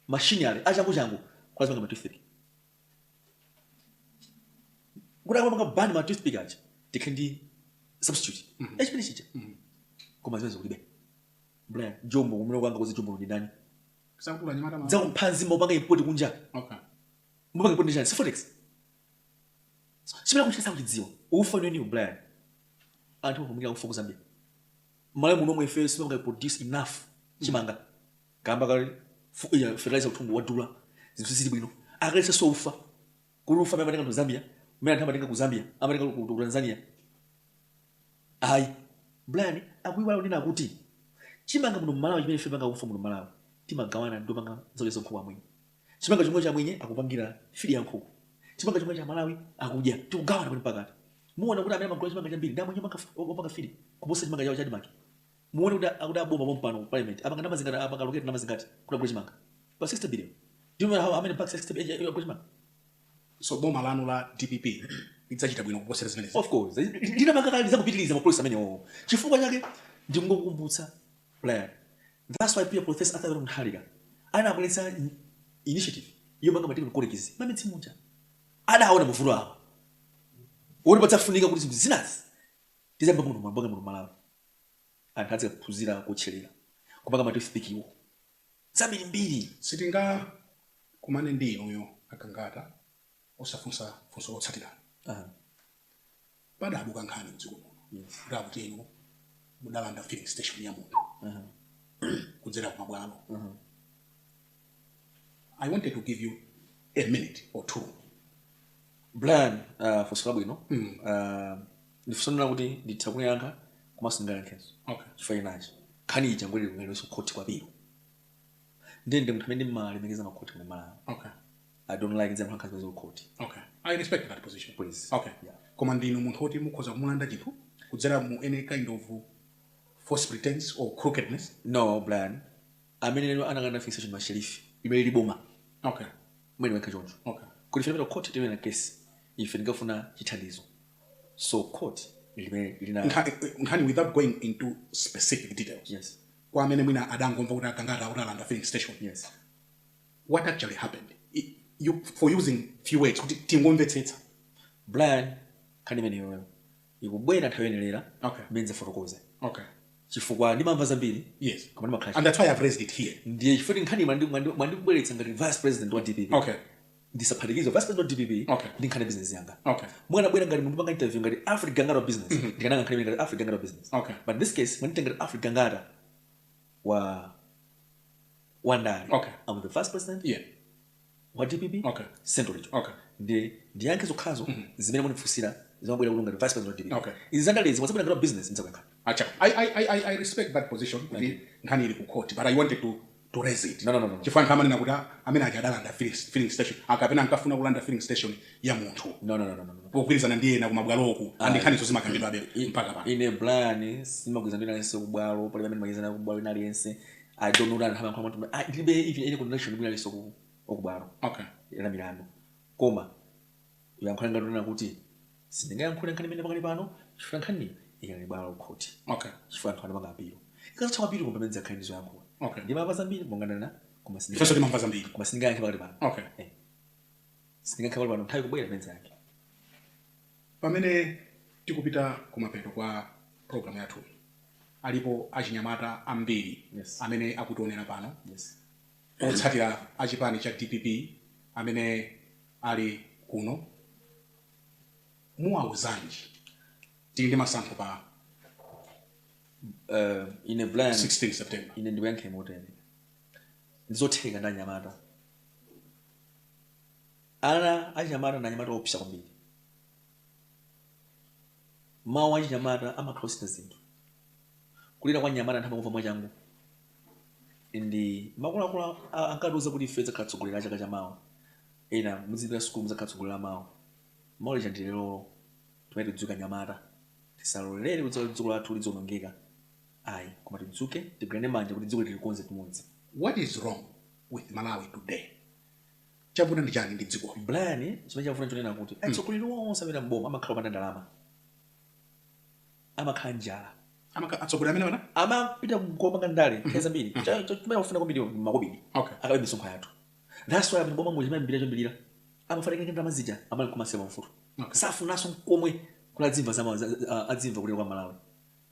B: machine yale achangu changu kulazima matoothpick kuna akapanga ban matoothpick acha tikendi substitute echipini chicha koma zimezo kulibe bla jombo umene kwanga kuzi jombo ndi ndani
A: kusakula nyamata ma
B: za mpanzi mbopanga import kunja mbopanga import njani forex chimene kuchisa kuchidziwa ufa nini bla anthu kumika kufoka Zambia mali muno mwe face mbopanga produce enough chimanga kamba kali fertilizer utundu wadula zinthu zili bwino akalesa so ufa kuli ufa mabanga ku Zambia mimi anthu amatenga ku Zambia amatenga ku Tanzania ai blani akuiwala unena kuti chimanga muno Malawi chimene febanga ufa muno Malawi timagawana ndo panga zolezo nkhuwa mwini chimanga chomwe cha mwinyi akupangira fili ya nkhuku chimanga chomwe cha Malawi akudya tikugawana pano pakati muone kuti amene magula chimanga chambiri ndamwe chimanga opanga fili kuposa chimanga chawo cha dimaki muone kuti akuda bomba pompano parliament apanga ndama zingati apanga locate ndama zingati kula gula chimanga pa 60 billion do you know how many packs 60 billion gula chimanga
A: so boma lanu la DPP idzachita bwino kuposera zimene
B: of course ndina makakali zakupitiliza mapolisi amene chifukwa chake ndingokukumbutsa player That's why people Professor Arthur Gangata anabweretsa initiative yomanga matiko mkolekizi mamitsi munja adaona mufulu awo uri patsafunika kuti zinthu zinazi tizamba muno mabonga muno Malawi anthu adze kuphunzira kotcherera kupanga mati speakiwo zabiri mbiri
A: sitinga kumane ndi inuyo Gangata osafunsa funso lotsatira padabuka nkhani mdziko muno kuti inu mudalanda filling station ya munthu kudzera kumabwalo. I wanted to give you a minute or two.
B: Brian, for Slabino, ndifusana kuti nditakuyankha kumasingana kenso.
A: Okay.
B: Chifayinachi. Kani jangwele ngaleso koti kwa biro. Ndende mthamende malemekeza makoti kwa Malawi.
A: Okay.
B: I don't like them hankazi wezo koti.
A: Okay. I respect that position.
B: Please.
A: Okay. Yeah. Koma ndinu munthu oti mukhoza kumulanda chinthu kudzera mu any kind of false pretense or crookedness?
B: No, Brian. Amene anakanda fixation masherifi. Imeli liboma.
A: Okay.
B: Mwene weka jonjo.
A: Okay.
B: Kuti fena court tewe na case. Ife ngafuna chithandizo. So court ilina
A: nkhani without going into specific details.
B: Yes.
A: Kwa amene mwina adangomva kuti Gangata utalanda filling station.
B: Yes.
A: What actually happened? You for using few words kuti tingomvetsetsa.
B: Brian kani mene wewe. Ikubwera nthawenelera.
A: Okay.
B: Benze fotokoze.
A: Okay.
B: Chifukwa ndimamva zambiri.
A: Yes.
B: And
A: that's why I've raised it here.
B: Ndiye chifukwa nkhani mandibweretsa ngati vice president wa DPP.
A: Okay.
B: Ndisaphatikizo vice president wa DPP.
A: Okay.
B: Ndikhale business yanga.
A: Okay.
B: Mwana bwera ngati mundu panga interview ngati Alfred Gangata business. Ndikananga nkhale ngati Alfred Gangata business.
A: Okay.
B: But in this case when ngati Alfred Gangata wa Ndili.
A: Okay.
B: I'm the vice president.
A: Yeah.
B: Wa DPP.
A: Okay.
B: Central region.
A: Okay.
B: Ndiyanke zokhazo zimene munifusira zimabwera kulunga vice president wa DPP.
A: Okay.
B: Izandalezi mwazabwera ngati business nzakwenka.
A: I respect that position. Nkhani ili ku court, but I wanted to raise it.
B: No.
A: Chifukwa kama nina kuti amene ajadalanda filling station akapena ankafuna kulanda filling station ya munthu.
B: No.
A: Pogwirizana ndiye na kumabwaloku andikhanizo zimakambidwa abe mpaka pano.
B: Ine Brian simagwirizana nayense kubwalo pali pamene magwirizana kubwalo naliyense. I don't know that hama kwa mtu ndibe even any connection bila liso okubwalo.
A: Okay.
B: Ina milandu. Koma yankhula ngatona kuti sindingayankhula nkhani imene pakali pano chifukwa nkhani ikali bwalo kuti.
A: Okay.
B: Chifukwa nkhani mangapiro. Ikacha mapiro kumbe menza khanizo yakho.
A: Okay.
B: Ndimava zambiri mongana kuma sindinga.
A: Feso ndimava zambiri.
B: Kuma sindingayankhe pakali pano.
A: Okay.
B: Sindingayankhe pakali pano nthawi kubwera menza yake.
A: Pamene tikupita kumapeto kwa program yathu alipo achinyamata ambiri.
B: Yes.
A: Amene akutionera pano.
B: Yes.
A: Otsatira achipani cha DPP amene ali kuno muwauzanji tili ndi masankho pa
B: in a blind
A: 16 September
B: in the bank model ndizotheka ndanyamata ana anyamata na nyamata opisa kwambiri mawu anyamata amakhosi zinthu kulira kwa nyamata nthawi kuva mwachangu ndi makula ankaduza kuti ife zakhatsogolera chaka cha mawu ena muzipita school muzakhatsogolera mawu mawu chandilero tumene tidzuka nyamata tisalolere kuti dziko lathu lizonongeka ayi koma tidzuke tigwirane manja kuti dziko lilikonze tumodzi.
A: What is wrong with Malawi today? Chavuta ndi chani ndi dziko
B: Brian chimene chafuna chonena kuti atsogoleri onse amene mboma amakhala opanda ndalama amakhala njala
A: atsogoleri amene wana
B: amapita kupanga ndale keza mbiri chimene wafuna kwambiri makobiri akabe misonkho yathu. That's why mboma mu chimene mbira chombirira amafanika ngenda mazija amali kumasema mfuto safunaso komwe kula dzimva zama adzimva kulira kwa Malawi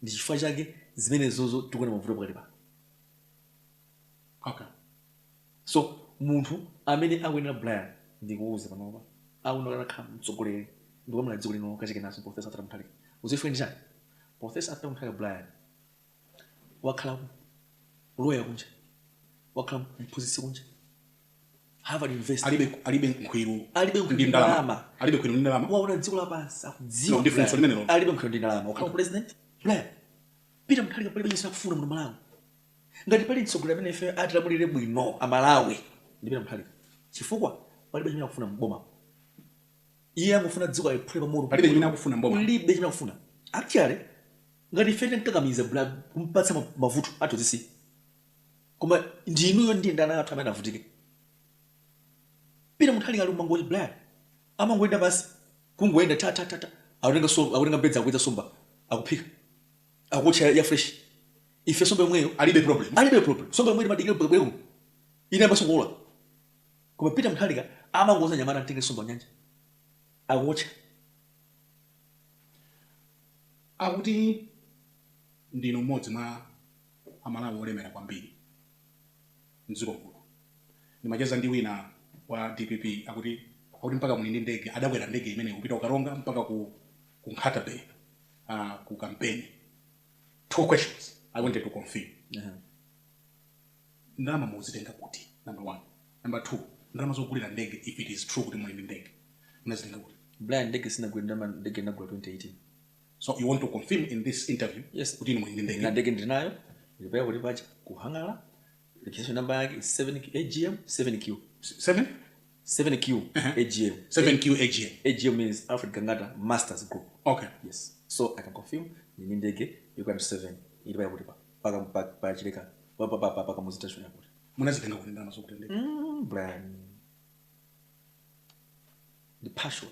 B: ndi chifukwa chake zimene zozo tikuna mavuto pakati pa.
A: Okay.
B: So munthu amene akuyenera Brian ndikuuza panopa akunokana khala mtsogoleri ndikwamula dziko lino kachike naso Professor Arthur Gangata uzife ndi chani Professor Arthur Gangata Brian wakhala lawyer kunja wakhala mphunzitsi kunja Harvard University
A: alibe nkwiru
B: ndi ndalama waona dziko lapansi
A: akudziwa difference limene
B: alibe nkwiru ndi ndalama wakhala president Brian pita mthalika palibe chisa kufuna mu Malawi ngati pali mtsogoleri amene ife atilamulire bwino amalawi ndipita mthalika chifukwa palibe chimene akufuna mboma iye angofuna dziko aliphule pamoto
A: palibe chimene akufuna mboma
B: palibe chimene akufuna actually ngati ife tikakamiza kumpatsa mavuto atozisi koma ndi inuyo ndi ndana athu amene avutike pita mthalika ali umangoji Brian amangoenda basi kungoenda ta akutenga bedza akuita somba akuphika akucha ya fresh ife sombe mweyo
A: alibe problem
B: sombe mweyo madigiro bwebweko ine amasokola koma Peter Mutharika amangoza Nyamata mtenge somba nyanja akucha
A: akuti ndino mmodzi mwa amalawi olemera kwambiri mdziko muno ndimacheza ndi wina wa DPP akuti mpaka muli ndi ndege adakwera ndege imene kupita ukaronga mpaka ku Nkhata Bay ku campaign. 2 questions I wanted to confirm. Ndalama muzitenga kuti number 1. Number 2, ndalama zogulira ndege if it is true kuti muli ndi ndege munazitenga kuti
B: blind ndege sina gwenda ndege na 2018.
A: So you want to confirm in this interview
B: yes
A: kuti muli ndi ndege
B: na ndege ndinayo ndipaya kuti pacha kuhangala location number yake is 7 AGM 7Q 7Q AGM
A: 7Q AGM.
B: AGM means Alfred Gangata Masters Group.
A: Okay.
B: Yes. So I can confirm ni ndege you can 7 ndipaya kuti pa chileka pa muzitation yapo
A: munazitenga kuti ndalama zogulira ndege
B: blind the passion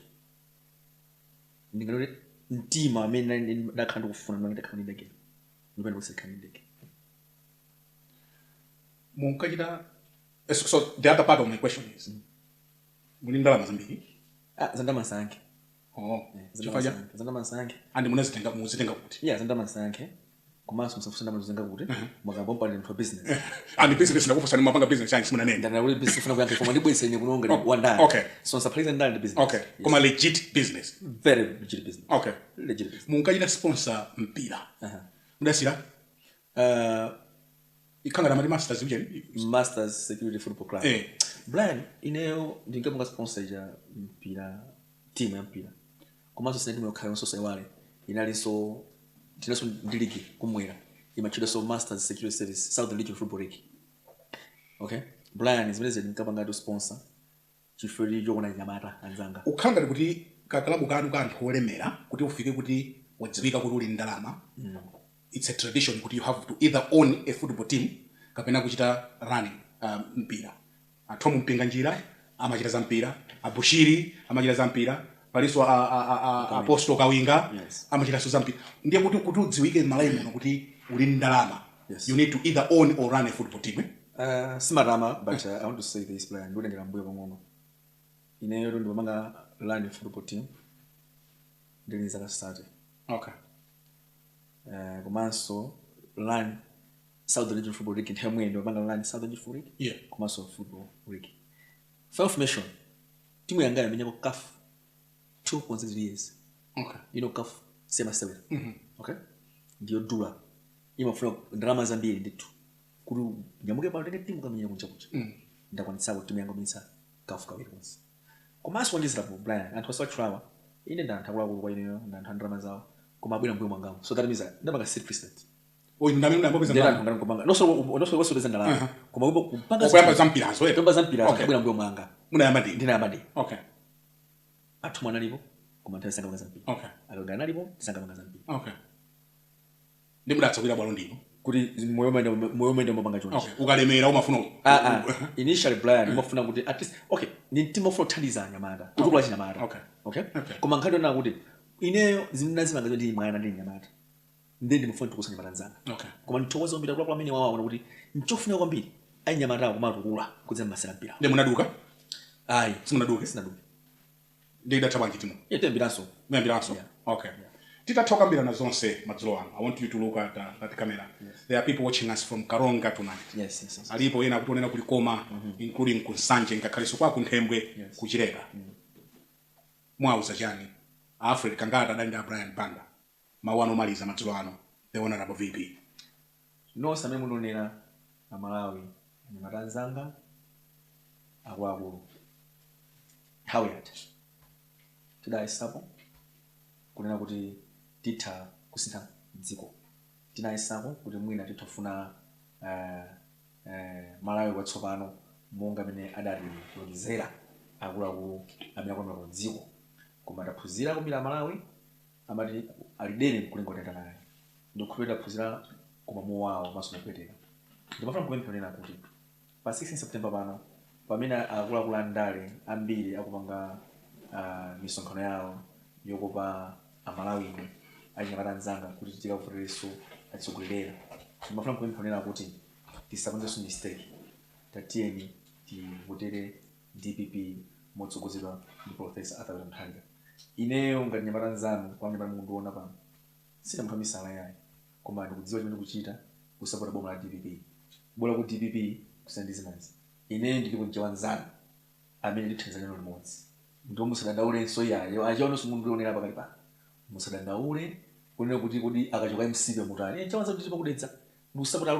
B: ndingalole ntima amene ndakhanda kufuna manje ndakhanda ndege ndipenda kusekana ndege
A: munkachita. So the other part of my question is muli ndalama zambiri
B: zandama sanke
A: chifukwa
B: sanke
A: and muzitenga kuti
B: zandama sanke komanso musafuna muzenga kuti mwakamba mpande for business
A: and business ndakufusana mapanga business yangu simuna nene
B: ndana uli business funa kuyanke koma ndibwese ine kunonga wandani
A: okay
B: so surprise ndali business
A: okay koma legit business
B: very legit business
A: okay
B: legit business
A: munkachita sponsor mpira mudasira ikanga na masters uje
B: Masters Security Football Club Brian ineyo ndingamunga sponsor ya mpira team ya mpira komanso sine ndimo khayo so sewale inalinso tinaso Ndili kumwera imachida so Masters Security Service Southern Region Football League. Okay Brian is manager ndikapanga do sponsor chifuri jo kuna Nyamata anzanga
A: ukhanga kuti kakalabu kanu kanthu olemera kuti ufike kuti wadziwika kuti uli ndalama it's a tradition kuti you have to either own a football team kapena kuchita running mpira athomu mpinga njira amachita za mpira abushiri amachita za mpira paliso aposto kawinga amachita za mpira ndiye kuti udziwike malaini kuti uli ndalama you need to either own or run a football team
B: simarama but I want to say this plan ndo ndira mbuyo pang'ono ineyo ndo ndimanga run a football team ndili zaka start
A: okay
B: komanso run Southern Region Football League nthemwe ndo banga run Southern Region Football League komanso football league for information timu yanga yamenya ko CAF 2.6 years
A: okay
B: you know CAF sema 7 okay ndio dula imafuna drama zambiri nditu kuri nyamuke pa ndenge timu kamenya kunja ndakwanisa kuti timu yanga minsa CAF kawiri once komanso wandizira po Brian anthu asachulawa ine ndanthakula kwa ineyo ndanthandira zawo koma bwina mbuyo mwangamu so that means ndabanga set president
A: ndamene ndambopeza
B: ndanga kupanga noso wesopeza ndalama koma kupanga
A: kupanga zampirazo
B: kupanga zampira bwina mbuyo mwanga
A: munayamba
B: ndinayamba
A: okay
B: athu mwana lipo koma nthawi sanga zampira
A: okay
B: akagana lipo sanga zampira
A: okay ndimudatsakira bwalo ndino
B: kuti moyo mende mabanga chonje
A: okay ukalemera umafuna
B: initially Brian umafuna kuti at least okay ni timu of Taliza Nyamata kutukula Nyamata okay koma nkhalo na kuti ineyo zimnazimanga ndi mwana ndi Nyamata ndi mufuna tukusanya Nyamata
A: okay
B: koma nthokozo mbira kwa amene wawa kuti nchofuna kwambiri ai Nyamata kumatukula kudza masala mpira
A: ndi munaduka
B: ai
A: sinaduka ndi databanje timu
B: yetembiranso
A: okay titatoka mbira na zonse madzulo ano I want you to look at the camera there are people watching us from Karonga tonight
B: yes
A: alipo yena kutonena kulikoma including kunsanje ngakhaliso kwa kunthembwe kuchireka mwauza chani Alfred Gangata danda Brian Banda mawano maliza madzulo ano the honorable VP
B: no samene munonena na Malawi ni matanzanga akwaku hawiyat tidai sapo kunena kuti titha kusintha dziko tinayisapo kuti mwina titafuna Malawi watsopano monga amene adalonjezera akuluakulu amene akwamira dziko koma taphunzira kumira Malawi amati alidere kulingoteta naye ndikuphera taphunzira koma mowawo maso mapeteka ndimafuna kupempherera kuti pa 16 September pano pamene akuluakulu andale ambiri akupanga misonkhano yawo yokopa Amalawi anyamata nzanga kuti tikavureso atsogolera ndimafuna kumphanira kuti tisapangenso mistake tatiyeni tivotere DPP motsogozedwa ndi Professor Alfred Gangata. Ineyo ngati nyamata nzanu pamene pali mundiona pano sina muthu amisala yayi koma ndikudziwa chimene kuchita kusapota boma la DPP bola ku DPP kusandizimanzi ineyo ndilipo mchawanzanu amene ndithandiza nalo limodzi ndo musadandaule yayo achiona simundiona pakali pano musadandaule kunena kuti kodi akachoka msibe mutali chawanza ndilipo kudetsa ndikusapota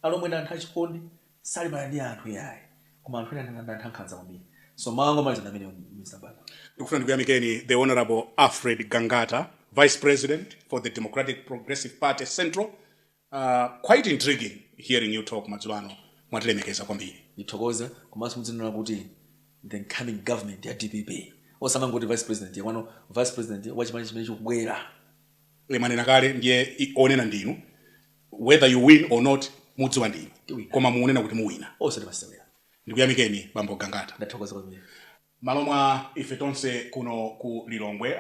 B: alomwe ndi anthu achikondi sali mala ndi anthu yayi koma anthu ena ndi anthu ankhanza kwambiri so mango malizana amene Mr. Banda.
A: Ndikufuna ndikuyamikeni the Honorable Alfred Gangata, Vice President for the Democratic Progressive Party Central. Quite intriguing hearing you talk Matsulano. Mwatilemekeza kwambiri.
B: Ndithokoza komanso mudzinena kuti the incoming government ya DPP osama ngoti Vice President yawano Vice President wachimali chimene chikubwera.
A: Lemanena kale ndiye onena ndinu whether you win or not mudziwa ndinu. Koma muonena kuti muwina.
B: Osati masewera.
A: Ndikuyamikeni Bambo Gangata.
B: Ndathokoza kwambiri.
A: Malomwa ife tonse kuno ku Lilongwe